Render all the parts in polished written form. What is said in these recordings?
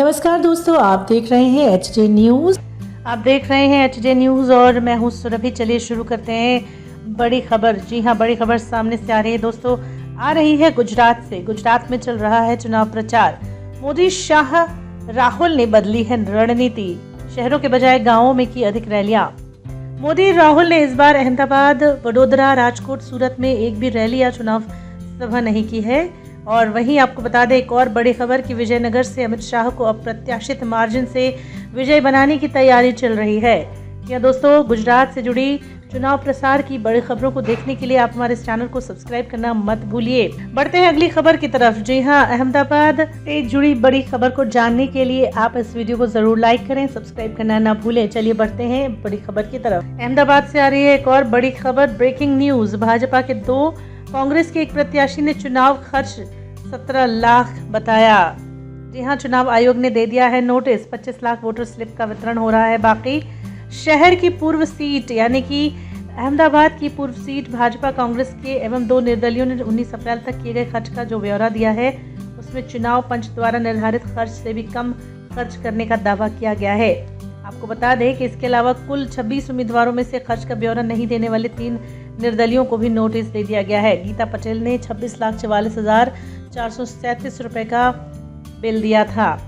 नमस्कार दोस्तों, आप देख रहे हैं एचजे न्यूज। और मैं हूं सुरभि। चलिए शुरू करते हैं बड़ी खबर। जी हां, बड़ी खबर सामने से आ रही है दोस्तों। आ रही है गुजरात से। गुजरात में चल रहा है चुनाव प्रचार। मोदी शाह राहुल ने बदली है रणनीति। शहरों के बजाय गांवों में की अधिक रैलियां। मोदी राहुल ने इस बार अहमदाबाद, वडोदरा, राजकोट, सूरत में एक भी रैली या चुनाव सभा नहीं की है। और वहीं आपको बता दें एक और बड़ी खबर कि विजयनगर से अमित शाह को अप्रत्याशित मार्जिन से विजय बनाने की तैयारी चल रही है। या दोस्तों, गुजरात से जुड़ी चुनाव प्रसार की बड़ी खबरों को देखने के लिए आप हमारे इस चैनल को सब्सक्राइब करना मत भूलिए। बढ़ते हैं अगली खबर की तरफ। जी हां, अहमदाबाद से जुड़ी बड़ी खबर को जानने के लिए आप इस वीडियो को जरूर लाइक करें, सब्सक्राइब करना ना भूलें। चलिए बढ़ते हैं बड़ी खबर की तरफ। अहमदाबाद से आ रही है एक और बड़ी खबर। Breaking news. भाजपा के 2, कांग्रेस के एक प्रत्याशी ने चुनाव खर्च 17 लाख बताया। जी हां, चुनाव आयोग ने दे दिया है नोटिस। 25 लाख वोटर स्लिप का वितरण हो रहा है बाकी। शहर की पूर्व सीट यानी कि अहमदाबाद की पूर्व सीट भाजपा, कांग्रेस के एवं 2 निर्दलियों ने 19 अप्रैल तक किए गए खर्च का जो ब्यौरा दिया है, उसमें चुनाव पंच द्वारा निर्धारित खर्च से भी कम खर्च करने का दावा किया गया है। आपको बता दें कि इसके अलावा कुल 26 उम्मीदवारों में से खर्च का ब्यौरा नहीं देने वाले 3 निर्दलियों को भी नोटिस दे दिया गया है। गीता पटेल ने 26,44,437 रुपए का बिल दिया था।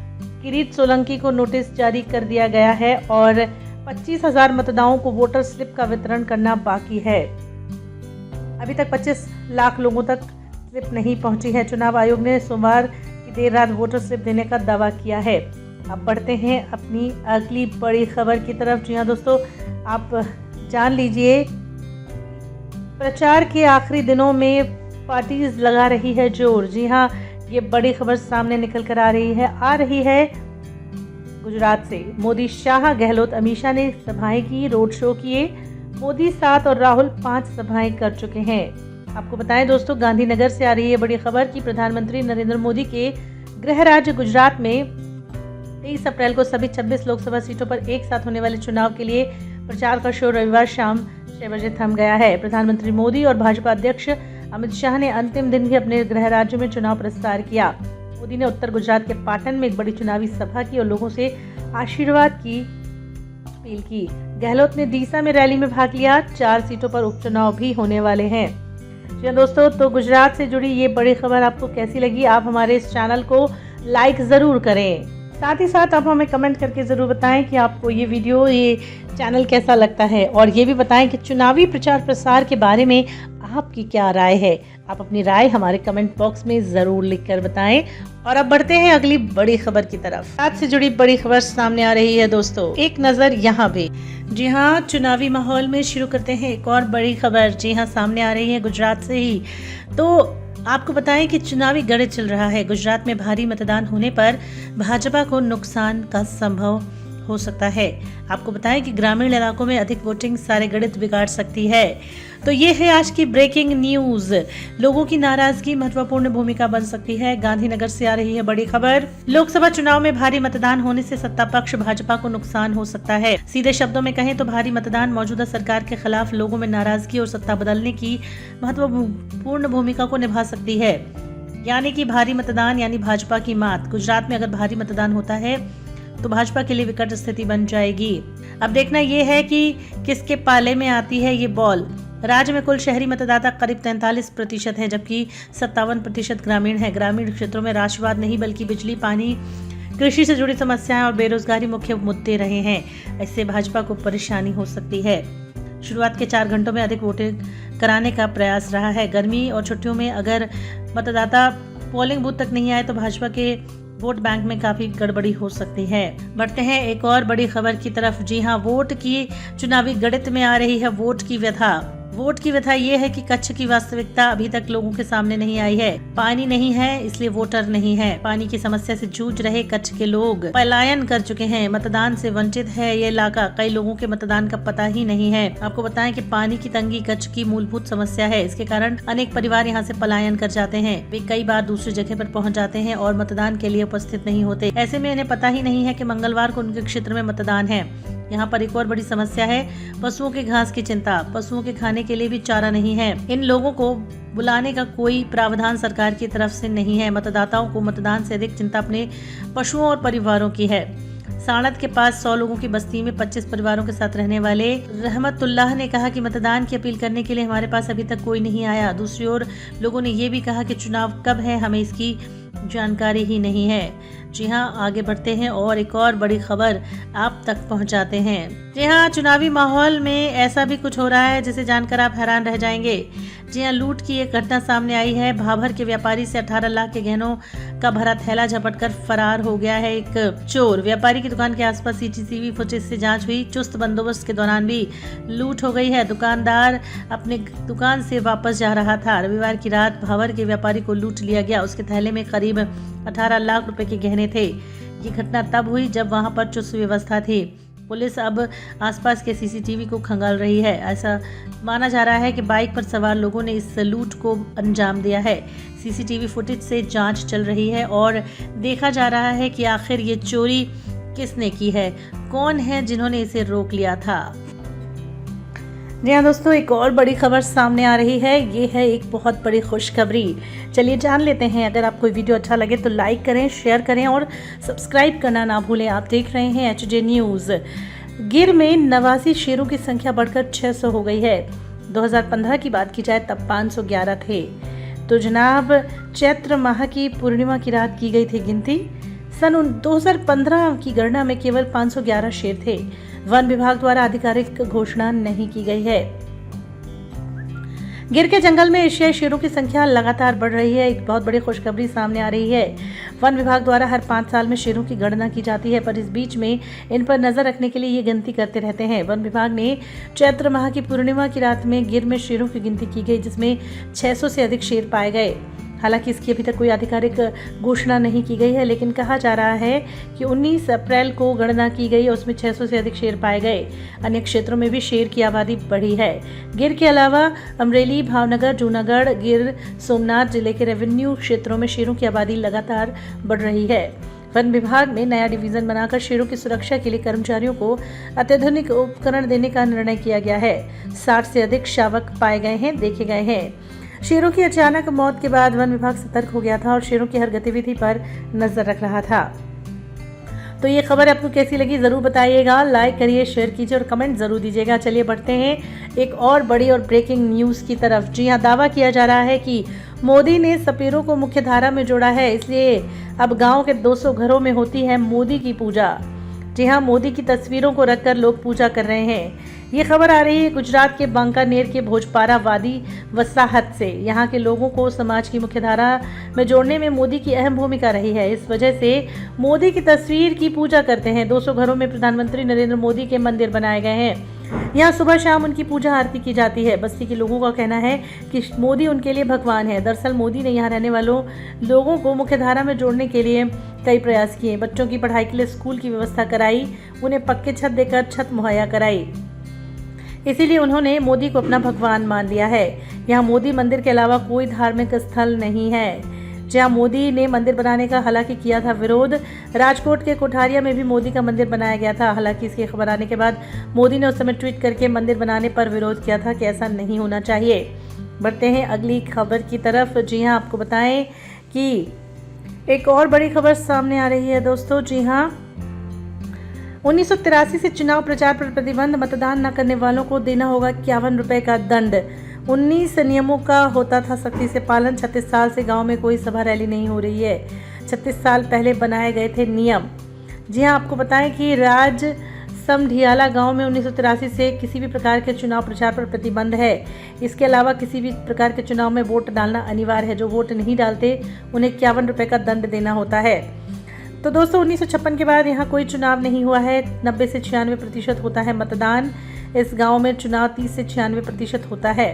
किरीट सोलंकी को नोटिस जारी कर दिया गया है और 25,000 मतदाताओं को वोटर स्लिप का वितरण करना बाकी है। अभी तक 25 लाख लोगों तक स्लिप नहीं पहुंची है। चुनाव आयोग ने सोमवार की देर रात वोटर स्लिप देने का दावा किया है। अब बढ़ते हैं अपनी अगली बड़ी खबर की तरफ। जी हाँ दोस्तों, आप जान लीजिए, प्रचार के आखिरी दिनों में पार्टीज लगा रही है जोर। जी हाँ, ये बड़ी खबर सामने निकल कर आ रही है गुजरात से। मोदी, शाह, गहलोत, अमित शाह ने सभाएं की, रोड शो किए। मोदी 7 और राहुल 5 सभाएं कर चुके हैं। आपको बताएं दोस्तों, गांधीनगर से आ रही है बड़ी खबर कि प्रधानमंत्री नरेंद्र मोदी के गृह राज्य गुजरात में 23 अप्रैल को सभी 26 लोकसभा सीटों पर एक साथ होने वाले चुनाव के लिए प्रचार का शोर रविवार शाम 6 बजे थम गया है। प्रधानमंत्री मोदी और भाजपा अध्यक्ष अमित शाह ने अंतिम दिन भी अपने गृह राज्य में चुनाव प्रचार किया। मोदी ने उत्तर गुजरात के पाटन में एक बड़ी चुनावी सभा की और लोगों से आशीर्वाद की अपील की। गहलोत ने डीसा में रैली में भाग लिया। 4 सीटों पर उपचुनाव भी होने वाले हैं। जी दोस्तों, तो गुजरात से जुड़ी ये बड़ी खबर आपको कैसी लगी? आप हमारे इस चैनल को लाइक जरूर करें। साथ ही साथ आप हमें कमेंट करके ज़रूर बताएं कि आपको ये वीडियो, ये चैनल कैसा लगता है। और ये भी बताएं कि चुनावी प्रचार प्रसार के बारे में आपकी क्या राय है। आप अपनी राय हमारे कमेंट बॉक्स में ज़रूर लिखकर बताएं। और अब बढ़ते हैं अगली बड़ी खबर की तरफ। आज से जुड़ी बड़ी खबर सामने आ रही है दोस्तों, एक नज़र यहाँ भी। जी हाँ, चुनावी माहौल में शुरू करते हैं एक और बड़ी खबर। जी हाँ, सामने आ रही है गुजरात से ही। तो आपको बताएं कि चुनावी गणित चल रहा है। गुजरात में भारी मतदान होने पर भाजपा को नुकसान का संभव हो सकता है। आपको बताएं कि ग्रामीण इलाकों में अधिक वोटिंग सारे गणित बिगाड़ सकती है। तो ये है आज की ब्रेकिंग न्यूज। लोगों की नाराजगी महत्वपूर्ण भूमिका बन सकती है। गांधीनगर से आ रही है बड़ी खबर। लोकसभा चुनाव में भारी मतदान होने से सत्ता पक्ष भाजपा को नुकसान हो सकता है। सीधे शब्दों में कहें तो भारी मतदान मौजूदा सरकार के खिलाफ लोगों में नाराजगी और सत्ता बदलने की महत्वपूर्ण भूमिका को निभा सकती है। यानी कि भारी मतदान यानी भाजपा की मात। गुजरात में अगर भारी मतदान होता है तो भाजपा के लिए विकट स्थिति बन जाएगी। अब देखना यह है कि किसके पाले में आती है ये बॉल। राज्य में कुल शहरी मतदाता करीब 43% है, जबकि 57% ग्रामीण है। ग्रामीण क्षेत्रों में राष्ट्रवाद नहीं बल्कि बिजली, पानी, कृषि से जुड़ी समस्याएं और बेरोजगारी मुख्य मुद्दे रहे हैं। इससे भाजपा को परेशानी हो सकती है। शुरुआत के 4 घंटों में अधिक वोटिंग कराने का प्रयास रहा है। गर्मी और छुट्टियों में अगर मतदाता पोलिंग बूथ तक नहीं आए तो भाजपा के वोट बैंक में काफी गड़बड़ी हो सकती है। बढ़ते हैं एक और बड़ी खबर की तरफ। जी हाँ, वोट की चुनावी गणित में आ रही है वोट की व्यथा। वोट की व्यथा ये है कि कच्छ की वास्तविकता अभी तक लोगों के सामने नहीं आई है। पानी नहीं है इसलिए वोटर नहीं है। पानी की समस्या से जूझ रहे कच्छ के लोग पलायन कर चुके हैं। मतदान से वंचित है ये इलाका। कई लोगों के मतदान का पता ही नहीं है। आपको बताएं कि पानी की तंगी कच्छ की मूलभूत समस्या है। इसके कारण अनेक परिवार यहाँ से पलायन कर जाते हैं। वे कई बार दूसरी जगह पर पहुँच जाते हैं और मतदान के लिए उपस्थित नहीं होते। ऐसे में इन्हें पता ही नहीं है कि मंगलवार को उनके क्षेत्र में मतदान है। यहाँ पर एक और बड़ी समस्या है पशुओं के घास की चिंता। पशुओं के खाने के लिए भी चारा नहीं है। इन लोगों को बुलाने का कोई प्रावधान सरकार की तरफ से नहीं है। मतदाताओं को मतदान से अधिक चिंता अपने पशुओं और परिवारों की है। साणत के पास 100 लोगों की बस्ती में 25 परिवारों के साथ रहने वाले रहमतुल्लाह ने कहा कि मतदान की अपील करने के लिए हमारे पास अभी तक कोई नहीं आया। दूसरी ओर लोगों ने ये भी कहा कि चुनाव कब है हमें इसकी जानकारी ही नहीं है। जी हां, आगे बढ़ते हैं और एक और बड़ी खबर आप तक पहुंचाते हैं। जी हां, चुनावी माहौल में ऐसा भी कुछ हो रहा है जिसे जानकर आप हैरान रह जाएंगे। जी हां, लूट की एक घटना सामने आई है। भाभर के व्यापारी से 18 लाख के गहनों का भरा थैला झपटकर फरार हो गया है एक चोर। व्यापारी की दुकान के आसपास सीसीटीवी फुटेज से जांच हुई। चुस्त बंदोबस्त के दौरान भी लूट हो गई है। दुकानदार अपने दुकान से वापस जा रहा था। रविवार की रात भाभर के व्यापारी को लूट लिया गया। उसके थैले में करीब 18 लाख रुपए के गहने थे। ये घटना तब हुई जब वहां पर चुस्त व्यवस्था थी। पुलिस अब आसपास के सीसीटीवी को खंगाल रही है। ऐसा माना जा रहा है कि बाइक पर सवार लोगों ने इस लूट को अंजाम दिया है। सीसीटीवी फुटेज से जांच चल रही है और देखा जा रहा है कि आखिर ये चोरी किसने की है, कौन है जिन्होंने इसे रोक लिया था। जी हाँ दोस्तों, एक और बड़ी खबर सामने आ रही है। ये है एक बहुत बड़ी खुशखबरी। चलिए जान लेते हैं। अगर आपको वीडियो अच्छा लगे तो लाइक करें, शेयर करें और सब्सक्राइब करना ना भूलें। आप देख रहे हैं HJ न्यूज़। गिर में 89 शेरों की संख्या बढ़कर 600 हो गई है। 2015 की बात की जाए तब 511 थे। तो जनाब, चैत्र माह की पूर्णिमा की रात की गई थी गिनती। सन 2015 की गणना में केवल 511 शेर थे। वन विभाग द्वारा आधिकारिक घोषणा नहीं की गई है। गिर के जंगल में एशियाई शेरों की संख्या लगातार बढ़ रही है। एक बहुत बड़ी खुशखबरी सामने आ रही है। वन विभाग द्वारा हर 5 साल में शेरों की गणना की जाती है, पर इस बीच में इन पर नजर रखने के लिए ये गिनती करते रहते हैं। वन विभाग ने चैत्र माह की पूर्णिमा की रात में गिर में शेरों की गिनती की गई, जिसमें 600 से अधिक शेर पाए गए। हालांकि इसकी अभी तक कोई आधिकारिक घोषणा नहीं की गई है, लेकिन कहा जा रहा है कि 19 अप्रैल को गणना की गई और उसमें 600 से अधिक शेर पाए गए। अन्य क्षेत्रों में भी शेर की आबादी बढ़ी है। गिर के अलावा अमरेली, भावनगर, जूनागढ़, गिर सोमनाथ जिले के रेवेन्यू क्षेत्रों में शेरों की आबादी लगातार बढ़ रही है। वन विभाग ने नया डिवीजन बनाकर शेरों की सुरक्षा के लिए कर्मचारियों को अत्याधुनिक उपकरण देने का निर्णय किया गया है। 60 से अधिक शावक पाए गए हैं, देखे गए हैं। शेरों की अचानक मौत के बाद वन विभाग सतर्क हो गया था और शेरों की हर गतिविधि पर नजर रख रहा था। तो ये खबर आपको कैसी लगी जरूर बताइएगा। लाइक करिए, शेयर कीजिए और कमेंट जरूर दीजिएगा। चलिए बढ़ते हैं एक और बड़ी और ब्रेकिंग न्यूज़ की तरफ। जी हाँ, दावा किया जा रहा है कि मोदी ने सपेरों को मुख्य धारा में जोड़ा है, इसलिए अब गाँव के 200 घरों में होती है मोदी की पूजा। जी हाँ, मोदी की तस्वीरों को रखकर लोग पूजा कर रहे हैं। ये खबर आ रही है गुजरात के बांकानेर के भोजपारा वादी वसाहत से। यहाँ के लोगों को समाज की मुख्यधारा में जोड़ने में मोदी की अहम भूमिका रही है। इस वजह से मोदी की तस्वीर की पूजा करते हैं। 200 घरों में प्रधानमंत्री नरेंद्र मोदी के मंदिर बनाए गए हैं। यहाँ सुबह शाम उनकी पूजा आरती की जाती है। बस्ती के लोगों का कहना है कि मोदी उनके लिए भगवान है। दरअसल मोदी ने यहाँ रहने वालों लोगों को मुख्यधारा में जोड़ने के लिए कई प्रयास किए। बच्चों की पढ़ाई के लिए स्कूल की व्यवस्था कराई, उन्हें पक्के छत देकर छत मुहैया कराई। इसीलिए उन्होंने मोदी को अपना भगवान मान लिया है। यहाँ मोदी मंदिर के अलावा कोई धार्मिक स्थल नहीं है। जहाँ मोदी ने मंदिर बनाने का हालांकि किया था विरोध। राजकोट के कोठारिया में भी मोदी का मंदिर बनाया गया था। हालांकि इसकी खबर आने के बाद मोदी ने उस समय ट्वीट करके मंदिर बनाने पर विरोध किया था कि ऐसा नहीं होना चाहिए। बढ़ते हैं अगली खबर की तरफ। जी हाँ, आपको बताएं कि एक और बड़ी खबर सामने आ रही है दोस्तों। जी हाँ, 1983 से चुनाव प्रचार पर प्रतिबंध। मतदान न करने वालों को देना होगा 51 रुपए का दंड। 19 नियमों का होता था सख्ती से पालन। 36 साल से गांव में कोई सभा रैली नहीं हो रही है। 36 साल पहले बनाए गए थे नियम। जी हां, आपको बताएं कि राज समढियाला गांव में 1983 से किसी भी प्रकार के चुनाव प्रचार पर प्रतिबंध है। इसके अलावा किसी भी प्रकार के चुनाव में वोट डालना अनिवार्य है। जो वोट नहीं डालते उन्हें 51 रुपए का दंड देना होता है। तो दोस्तों, 1956 के बाद यहाँ कोई चुनाव नहीं हुआ है। 90 से 96% होता है मतदान। इस गांव में चुनाव 30 से 96% होता है।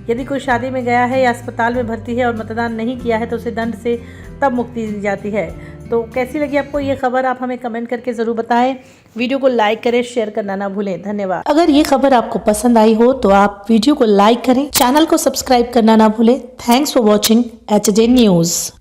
यदि कोई शादी में गया है या अस्पताल में भर्ती है और मतदान नहीं किया है तो उसे दंड से तब मुक्ति दी जाती है। तो कैसी लगी आपको ये खबर, आप हमें कमेंट करके ज़रूर बताएं। वीडियो को लाइक करें, शेयर करना ना भूलें। धन्यवाद। अगर ये खबर आपको पसंद आई हो तो आप वीडियो को लाइक करें, चैनल को सब्सक्राइब करना ना भूलें। Thanks for watching HJ news.